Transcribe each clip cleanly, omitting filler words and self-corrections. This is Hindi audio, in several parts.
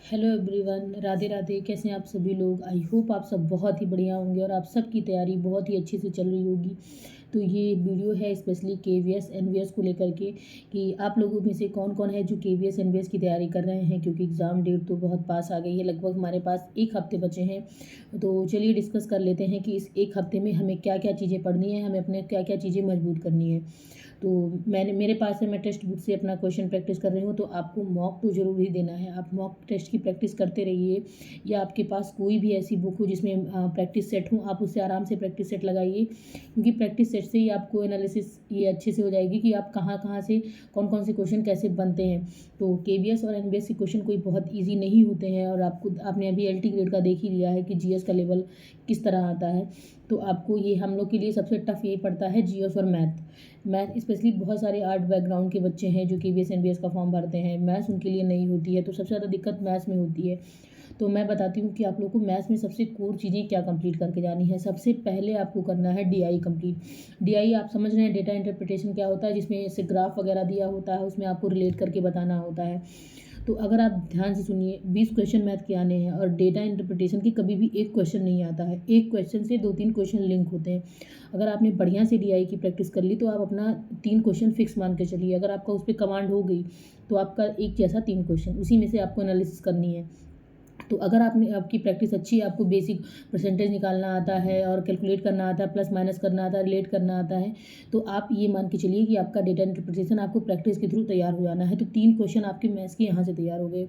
Hello everyone, Radhe Radhe. कैसे हैं आप सभी लोग? आई होप आप सब बहुत ही बढ़िया होंगे और आप सबकी तैयारी बहुत ही अच्छे से चल रही होगी। तो ये वीडियो है स्पेशली केवीएस एनवीएस को लेकर के कि आप लोगों में से कौन कौन है जो केवीएस एनवीएस की तैयारी कर रहे हैं, क्योंकि एग्ज़ाम डेट तो बहुत पास आ गई है। लगभग हमारे पास एक हफ्ते बचे हैं। तो चलिए डिस्कस कर लेते हैं कि इस एक हफ्ते में हमें क्या क्या चीज़ें पढ़नी है, हमें अपने क्या क्या चीज़ें मजबूत करनी है। तो मेरे पास है, मैं टेक्स्ट बुक से अपना क्वेश्चन प्रैक्टिस कर रही हूँ। तो आपको मॉक तो ज़रूर ही देना है। आप मॉक टेस्ट की प्रैक्टिस करते रहिए, या आपके पास कोई भी ऐसी बुक हो जिसमें प्रैक्टिस सेट हो, आप उससे आराम से प्रैक्टिस सेट लगाइए, क्योंकि प्रैक्टिस सेट से ही आपको एनालिसिस ये अच्छे से हो जाएगी कि आप कहाँ कहाँ से कौन कौन से क्वेश्चन कैसे बनते हैं। तो केवीएस और एनबीएस के क्वेश्चन कोई बहुत ईजी नहीं होते हैं, और आपने अभी एलटी ग्रेड का देख ही लिया है कि जीएस का लेवल किस तरह आता है। तो आपको ये, हम लोग के लिए सबसे टफ यही पड़ता है जीएस और मैथ स्पेशली। बहुत सारे आर्ट बैकग्राउंड के बच्चे हैं जो केवीएस एनबीएस का फॉर्म भरते हैं, मैथ्स उनके लिए नहीं होती है। तो सबसे ज़्यादा दिक्कत मैथ्स में होती है। तो मैं बताती हूँ कि आप लोग को मैथ्स में सबसे कोर चीज़ें क्या कंप्लीट करके जानी है। सबसे पहले आपको करना है डीआई कंप्लीट। डीआई आप समझ रहे हैं, डेटा इंटरप्रिटेशन क्या होता है, जिसमें से ग्राफ वगैरह दिया होता है, उसमें आपको रिलेट करके बताना होता है। तो अगर आप ध्यान से सुनिए, 20 क्वेश्चन मैथ के आने हैं, और डेटा इंटरप्रिटेशन की कभी भी एक क्वेश्चन नहीं आता है। एक क्वेश्चन से 2-3 क्वेश्चन लिंक होते हैं। अगर आपने बढ़िया से डीआई की प्रैक्टिस कर ली तो आप अपना 3 क्वेश्चन फिक्स मान के चलिए। अगर आपका उस पर कमांड हो गई तो आपका एक जैसा 3 क्वेश्चन, उसी में से आपको एनालिसिस करनी है। तो अगर आपकी प्रैक्टिस अच्छी है, आपको बेसिक परसेंटेज निकालना आता है और कैलकुलेट करना आता है, प्लस माइनस करना आता है, रिलेट करना आता है, तो आप ये मान के चलिए कि आपका डेटा इंटरप्रिटेशन आपको प्रैक्टिस के थ्रू तैयार हो जाना है। तो 3 क्वेश्चन आपके मैथ्स के यहाँ से तैयार हो गए।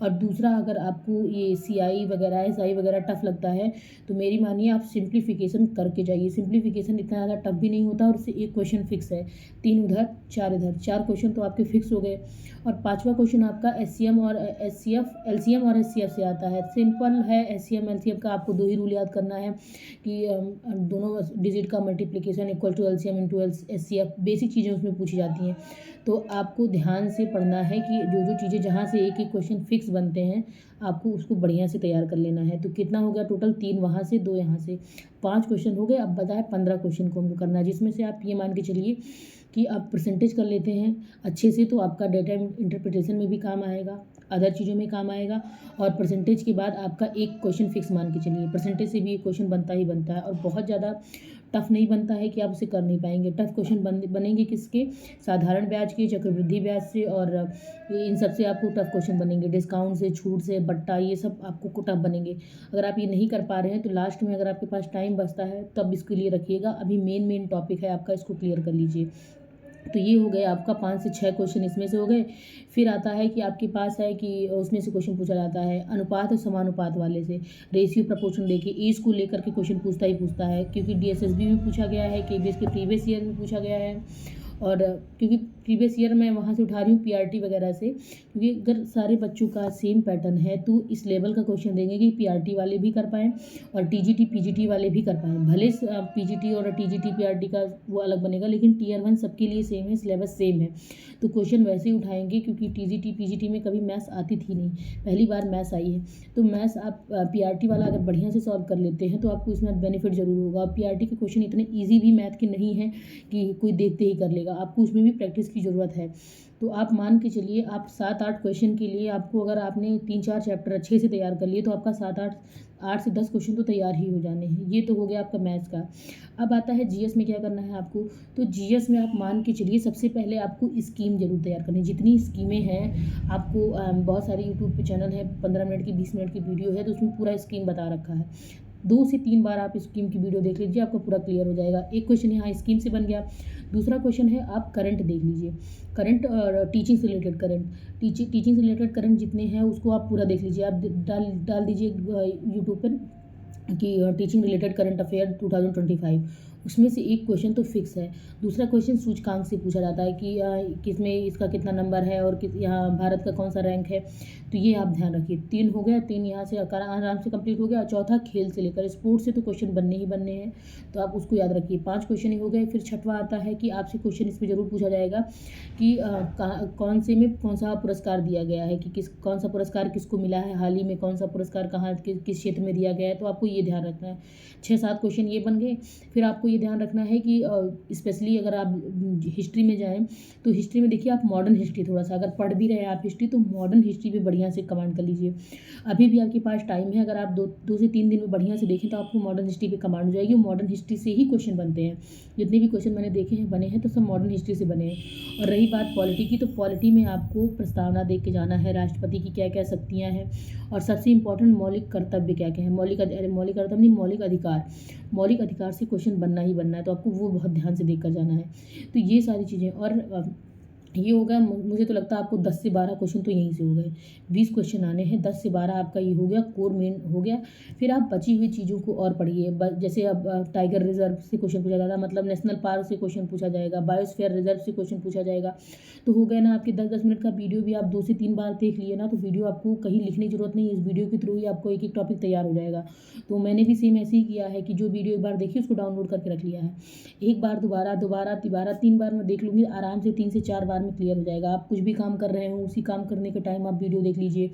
और दूसरा, अगर आपको ये सीआई वगैरह एसआई वगैरह टफ लगता है, तो मेरी मानिए आप सिंप्लीफिकेशन करके जाइए। सिंप्लीफिकेशन इतना ज़्यादा टफ भी नहीं होता, और उससे एक क्वेश्चन फिक्स है। 3 उधर 4 इधर, 4 क्वेश्चन तो आपके फिक्स हो गए। और 5वां क्वेश्चन आपका एचसीएम और एचसीएफ, एलसीएम और एचसीएफ से आता है। सिंपल है, एचसीएम एलसीएम का आपको 2 ही रूल याद करना है कि दोनों डिजिट का multiplication equal to LCM into HCF. Basic चीज़ें उसमें पूछी जाती हैं। तो आपको ध्यान से पढ़ना है कि जो जो चीज़ें जहाँ से एक एक क्वेश्चन फिक्स बनते हैं, आपको उसको बढ़िया से तैयार कर लेना है। तो कितना हो गया टोटल? 3 वहाँ से, 2 यहाँ से, 5 क्वेश्चन हो गए। अब बताए 15 क्वेश्चन को हमको करना है, जिसमें से आप ये मान के चलिए कि आप परसेंटेज कर लेते हैं अच्छे से, तो आपका डेटा इंटरप्रिटेशन में भी काम आएगा, अदर चीज़ों में काम आएगा। और परसेंटेज के बाद आपका एक क्वेश्चन फिक्स मान के चलिए, परसेंटेज से भी एक क्वेश्चन बनता ही बनता है, और बहुत ज़्यादा टफ नहीं बनता है कि आप उसे कर नहीं पाएंगे। टफ क्वेश्चन बनेंगे किसके? साधारण ब्याज के, चक्रवृद्धि ब्याज से, और इन सब से आपको टफ क्वेश्चन बनेंगे। डिस्काउंट से, छूट से, बट्टा, ये सब आपको टफ बनेंगे। अगर आप ये नहीं कर पा रहे हैं तो लास्ट में अगर आपके पास टाइम बचता है तब इसके लिए रखिएगा। अभी मेन टॉपिक है आपका, इसको क्लियर कर लीजिए। तो ये हो गया आपका 5 से 6 क्वेश्चन इसमें से हो गए। फिर आता है कि आपके पास है कि उसमें से क्वेश्चन पूछा जाता है अनुपात और समानुपात वाले से, रेशियो प्रपोर्शन देखिए, एज को लेकर के क्वेश्चन पूछता ही पूछता है, क्योंकि डीएसएसबी में पूछा गया है, केबीएस के प्रीवियस ईयर में पूछा गया है। और क्योंकि प्रीवियस ईयर मैं वहाँ से उठा रही हूँ पीआरटी वगैरह से, क्योंकि अगर सारे बच्चों का सेम पैटर्न है तो इस लेवल का क्वेश्चन देंगे कि पीआरटी वाले भी कर पाएँ और टीजीटी पीजीटी वाले भी कर पाएँ। भले पीजीटी और टीजीटी पीआरटी का वो अलग बनेगा, लेकिन टीयर 1 सबके लिए सेम है, सिलेबस सेम है। तो क्वेश्चन वैसे ही उठाएंगे, क्योंकि टीजीटी पीजीटी में कभी मैथ्स आती थी नहीं, पहली बार मैथ्स आई है। तो मैथ्स आप पीआरटी वाला अगर बढ़िया से सॉल्व कर लेते हैं तो आपको इसमें बेनिफिट जरूर होगा। पीआरटी के क्वेश्चन इतने ईजी भी मैथ के नहीं है कि कोई देखते ही कर लेगा, आपको उसमें भी प्रैक्टिस की ज़रूरत है। तो आप मान के चलिए, आप 7-8 क्वेश्चन के लिए आपको, अगर आपने 3-4 चैप्टर अच्छे से तैयार कर लिए तो आपका 8 से 10 क्वेश्चन तो तैयार ही हो जाने हैं। ये तो हो गया आपका मैथ्स का। अब आता है जीएस में क्या करना है आपको। तो जीएस में आप मान के चलिए, सबसे पहले आपको स्कीम जरूर तैयार करनी है। जितनी स्कीमें हैं आपको, बहुत सारे यूट्यूब पे चैनल है, 15 मिनट की 20 मिनट की वीडियो है, तो उसमें पूरा स्कीम बता रखा है। 2 से 3 बार आप स्कीम की वीडियो देख लीजिए, आपका पूरा क्लियर हो जाएगा। एक क्वेश्चन यहाँ स्कीम से बन गया। दूसरा क्वेश्चन है, आप करंट देख लीजिए, करंट और टीचिंग से रिलेटेड करंट, टीचिंग से रिलेटेड करंट जितने हैं उसको आप पूरा देख लीजिए। आप डाल दीजिए यूट्यूब पर कि टीचिंग रिलेटेड करंट अफेयर 2025, उसमें से एक क्वेश्चन तो फिक्स है। दूसरा क्वेश्चन सूचकांक से पूछा जाता है कि किसमें इसका कितना नंबर है और यहाँ भारत का कौन सा रैंक है, तो ये आप ध्यान रखिए। 3 हो गया, 3 यहाँ से आराम से कंप्लीट हो गया। चौथा, खेल से लेकर स्पोर्ट्स से तो क्वेश्चन बनने ही बनने हैं, तो आप उसको याद रखिए। 5 क्वेश्चन ही हो गए। फिर छठवां आता है कि आपसे क्वेश्चन इसमें जरूर पूछा जाएगा कि कौन से में कौन सा पुरस्कार दिया गया है, कि कौन सा पुरस्कार किसको मिला है हाल ही में, कौन सा पुरस्कार कहाँ किस क्षेत्र में दिया गया है, तो आपको ये ध्यान रखना है। 6-7 क्वेश्चन ये बन गए। फिर आपको ये ध्यान रखना है कि स्पेशली अगर आप हिस्ट्री में जाएँ तो हिस्ट्री में देखिए आप मॉडर्न हिस्ट्री थोड़ा-सा अगर पढ़ भी रहे हैं आप हिस्ट्री तो मॉडर्न हिस्ट्री पे बढ़िया से कमांड कर लीजिए। अभी भी आपके पास टाइम है, अगर आप 2 से 3 दिन में बढ़िया से देखें तो आपको मॉडर्न हिस्ट्री पे कमांड हो जाएगी। मॉडर्न हिस्ट्री से ही क्वेश्चन बनते हैं। जितने भी क्वेश्चन मैंने देखे हैं बने हैं तो सब मॉडर्न हिस्ट्री से बने हैं। और रही बात पॉलिटी की, तो पॉलिटी में आपको प्रस्तावना देख के जाना है, राष्ट्रपति की क्या-क्या शक्तियाँ हैं और सबसे इम्पोर्टेंट मौलिक कर्तव्य क्या-क्या है। मौलिक कर्तव्य नहीं, मौलिक अधिकार। मौलिक अधिकार से क्वेश्चन बनना ही बनना है, तो आपको वो बहुत ध्यान से देख कर जाना है। तो ये सारी चीज़ें और ये हो गया। मुझे तो लगता है आपको 10 से 12 क्वेश्चन तो यहीं से हो गए। 20 क्वेश्चन आने हैं, 10 से 12 आपका ये हो गया, कोर मेन हो गया। फिर आप बची हुई चीज़ों को और पढ़िए। जैसे अब टाइगर रिजर्व से क्वेश्चन पूछा जाता है, मतलब नेशनल पार्क से क्वेश्चन पूछा जाएगा, बायोस्फीयर रिजर्व से क्वेश्चन पूछा जाएगा। तो हो गया ना आपके 10-10 मिनट का वीडियो भी आप 2 से 3 बार देख लिए ना, तो वीडियो आपको कहीं लिखने की ज़रूरत नहीं है। इस वीडियो के थ्रू ही आपको एक-एक टॉपिक तैयार हो जाएगा। तो मैंने भी सेम ऐसे ही किया है कि जो वीडियो एक बार देखी उसको डाउनलोड करके रख लिया है। एक बार दोबारा 3 बार मैं देख लूँगी, आराम से 3 से 4 बार में क्लियर हो जाएगा। आप कुछ भी काम कर रहे हो, उसी काम करने के टाइम आप वीडियो देख लीजिए।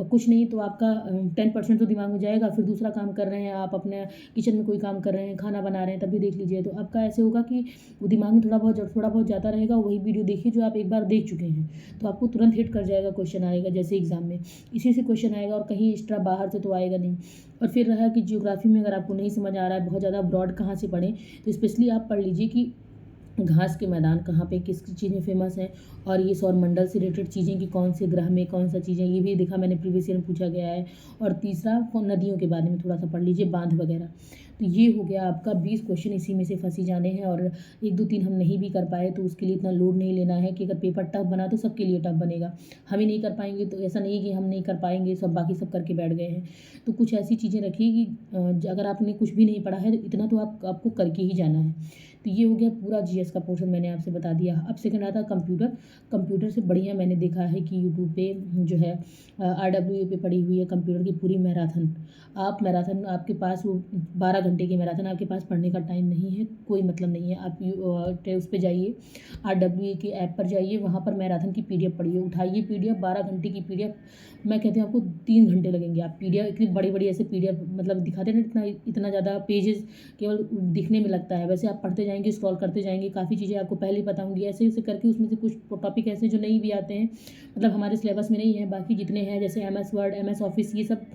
कुछ नहीं तो आपका 10% तो दिमाग में जाएगा। फिर दूसरा काम कर रहे हैं आप, अपने किचन में कोई काम कर रहे हैं, खाना बना रहे हैं, तब भी देख लीजिए। तो आपका ऐसे होगा कि वो दिमाग में थोड़ा बहुत जाता रहेगा। वही वीडियो देखिए जो आप एक बार देख चुके हैं, तो आपको तुरंत हिट कर जाएगा। क्वेश्चन आएगा जैसे एग्जाम में, इसी से क्वेश्चन आएगा और कहीं एक्स्ट्रा बाहर से तो आएगा नहीं। और फिर रहा कि ज्योग्राफी में अगर आपको नहीं समझ आ रहा है, बहुत ज़्यादा ब्रॉड कहाँ से पढ़ें, तो स्पेशली आप पढ़ लीजिए कि घास के मैदान कहाँ पे किस चीज़ में फेमस है, और ये सौरमंडल से रिलेटेड चीज़ें कि कौन से ग्रह में कौन सा चीज़ें, ये भी देखा मैंने प्रीवियस ईयर में पूछा गया है। और तीसरा नदियों के बारे में थोड़ा सा पढ़ लीजिए, बांध वगैरह। तो ये हो गया आपका 20 क्वेश्चन, इसी में से फंसी जाने हैं। और 1 2 3 हम नहीं भी कर पाए तो उसके लिए इतना लोड नहीं लेना है कि अगर पेपर टफ बना तो सबके लिए टफ बनेगा। हम ही नहीं कर पाएंगे तो ऐसा नहीं कि हम नहीं कर पाएंगे, सब बाकी सब करके बैठ गए हैं। तो कुछ ऐसी चीज़ें रखिए कि अगर आपने कुछ भी नहीं पढ़ा है तो इतना तो आपको करके ही जाना है। तो ये हो गया पूरा जीएस का पोर्शन मैंने आपसे बता दिया। अब सेकंड आता है कंप्यूटर। कंप्यूटर से बढ़िया मैंने देखा है कि यूट्यूब पे जो है RWA पे पड़ी हुई है कंप्यूटर की पूरी मैराथन। आप मैराथन, आपके पास वो 12 घंटे की मैराथन, आपके पास पढ़ने का टाइम नहीं है, कोई मतलब नहीं है। आप उस पे जाइए, RWA के ऐप पर जाइए, वहाँ पर मैराथन की PDF पढ़िए, उठाइए PDF, 12 घंटे की PDF। मैं कहती हूँ आपको 3 घंटे लगेंगे। आप PDF इतनी बड़ी-बड़ी ऐसे PDF मतलब दिखाते हैं ना, इतना ज़्यादा पेजेज़ केवल दिखने में लगता है, वैसे आप पढ़ते जाएँगे, स्क्रॉल करते जाएँगे, काफ़ी चीज़ें आपको पहले ही पता होंगी। ऐसे-ऐसे करके उसमें से कुछ टॉपिक ऐसे जो नहीं भी आते हैं, मतलब हमारे सिलेबस में नहीं है, बाकी जितने हैं जैसे MS वर्ड, MS ऑफिस, ये सब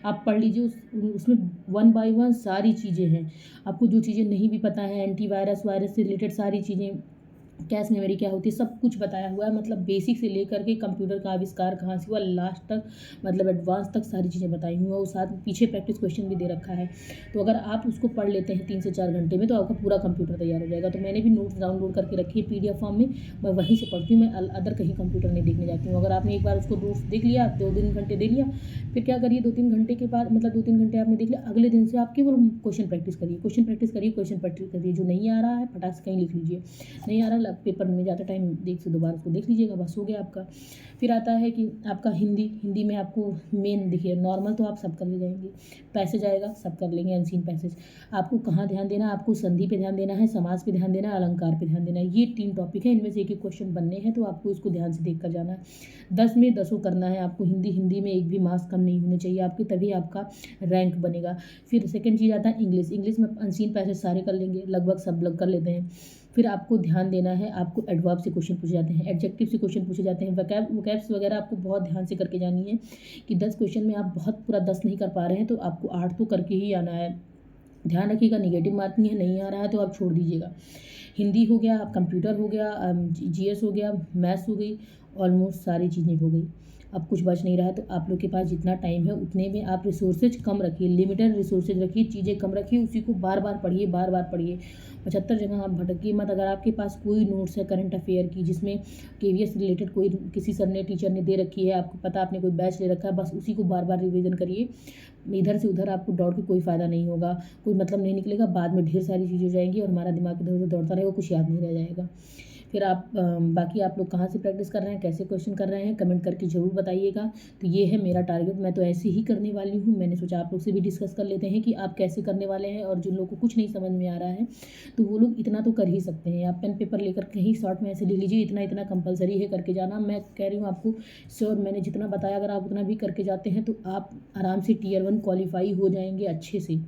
आप पढ़ लीजिए। उसमें 1 बाय 1 सारी चीज़ें हैं। आपको जो चीज़ें नहीं भी पता है, एंटीवायरस, वायरस से रिलेटेड सारी चीज़ें, कैश मेमोरी क्या होती है, सब कुछ बताया हुआ है। मतलब बेसिक से लेकर के कंप्यूटर का आविष्कार कहाँ से हुआ, लास्ट तक, मतलब एडवांस तक सारी चीज़ें बताई हुई हैं, और साथ पीछे प्रैक्टिस क्वेश्चन भी दे रखा है। तो अगर आप उसको पढ़ लेते हैं 3 से 4 घंटे में, तो आपका पूरा कंप्यूटर तैयार हो जाएगा। तो मैंने भी नोट्स डाउनलोड करके रखी है PDF फॉर्म में, मैं वहीं से पढ़ती हूँ। मैं अदर कहीं कंप्यूटर नहीं देखने जाती हूँ। अगर आपने एक बार उसको नोट्स देख लिया, 2-3 घंटे दे लिया, फिर क्या करिए, 2-3 घंटे के बाद, मतलब 2-3 घंटे आपने देख लिया, अगले दिन से आप केवल क्वेश्चन प्रैक्टिस करिए, जो नहीं आ रहा है फटाक से कहीं लिख लीजिए, नहीं आ रहा पेपर में जाता टाइम 1 से 2 बार उसको देख लीजिएगा, बस हो गया आपका। फिर आता है कि आपका हिंदी में आपको मेन देखिए, नॉर्मल तो आप सब कर ले जाएंगे, पैसेज आएगा सब कर लेंगे, अनसीन पैसेज। आपको कहाँ ध्यान देना है, आपको संधि पे ध्यान देना है, समास पे ध्यान देना है, अलंकार पे ध्यान देना है। ये 3 टॉपिक है, इनमें से एक क्वेश्चन बनने हैं, तो आपको इसको ध्यान से देख कर जाना है। 10 में 10 करना है आपको। हिंदी में एक भी मार्क्स कम नहीं होने चाहिए आपके, तभी आपका रैंक बनेगा। फिर सेकंड चीज़ आता है इंग्लिश में अनसीन पैसेज सारे कर लेंगे, लगभग सब लोग कर लेते हैं। फिर आपको ध्यान देना है, आपको एडवर्ब से क्वेश्चन पूछे जाते हैं, एडजेक्टिव से क्वेश्चन पूछे जाते हैं, वोकैब्स वगैरह आपको बहुत ध्यान से करके जानी है कि 10 क्वेश्चन में आप बहुत पूरा 10 नहीं कर पा रहे हैं तो आपको 8 तो करके ही आना है। ध्यान रखिएगा, नेगेटिव मार्किंग है, नहीं आ रहा है तो आप छोड़ दीजिएगा। हिंदी हो गया, कंप्यूटर हो गया, GS हो गया, मैथ्स हो गई, ऑलमोस्ट सारी चीज़ें हो गई। अब कुछ बच नहीं रहा है, तो आप लोग के पास जितना टाइम है उतने में आप रिसोर्सेज कम रखिए, लिमिटेड रिसोर्सेज रखिए, चीज़ें कम रखिए, उसी को बार बार पढ़िए, 75 जगह आप भटकिए मत। अगर आपके पास कोई नोट्स है करंट अफेयर की, जिसमें KVS से रिलेटेड कोई किसी सर ने, टीचर ने दे रखी है, आपको पता, आपने कोई बैच ले रखा है, बस उसी को बार बार रिवीजन करिए। इधर से उधर आपको दौड़ के कोई फ़ायदा नहीं होगा, कोई मतलब नहीं निकलेगा, बाद में ढेर सारी चीज़ हो जाएंगी और हमारा दिमाग इधर उधर दौड़ता रहेगा, कुछ याद नहीं रह जाएगा। फिर आप बाकी आप लोग कहाँ से प्रैक्टिस कर रहे हैं, कैसे क्वेश्चन कर रहे हैं, कमेंट करके ज़रूर बताइएगा। तो ये है मेरा टारगेट, मैं तो ऐसे ही करने वाली हूँ। मैंने सोचा आप लोग से भी डिस्कस कर लेते हैं कि आप कैसे करने वाले हैं, और जिन लोगों को कुछ नहीं समझ में आ रहा है तो वो लोग इतना तो कर ही सकते हैं। आप पेन पेपर लेकर कहीं शॉर्ट में ऐसे लिख लीजिए, इतना इतना कंपलसरी है करके जाना। मैं कह रही हूँ आपको श्योर, मैंने जितना बताया अगर आप उतना भी करके जाते हैं तो आप आराम से Tier 1 क्वालिफाई हो जाएंगे अच्छे से।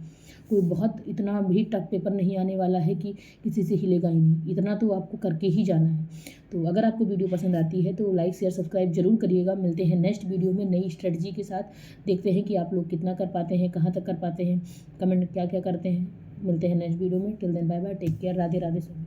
कोई बहुत इतना भी टफ पेपर नहीं आने वाला है कि किसी से हिलेगा ही नहीं, इतना तो आपको करके ही जाना है। तो अगर आपको वीडियो पसंद आती है तो लाइक शेयर सब्सक्राइब जरूर करिएगा। मिलते हैं नेक्स्ट वीडियो में नई स्ट्रेटजी के साथ, देखते हैं कि आप लोग कितना कर पाते हैं, कहाँ तक कर पाते हैं, कमेंट क्या क्या करते हैं। मिलते हैं नेक्स्ट वीडियो में। Till then bye bye, take care, Radhe Radhe सब।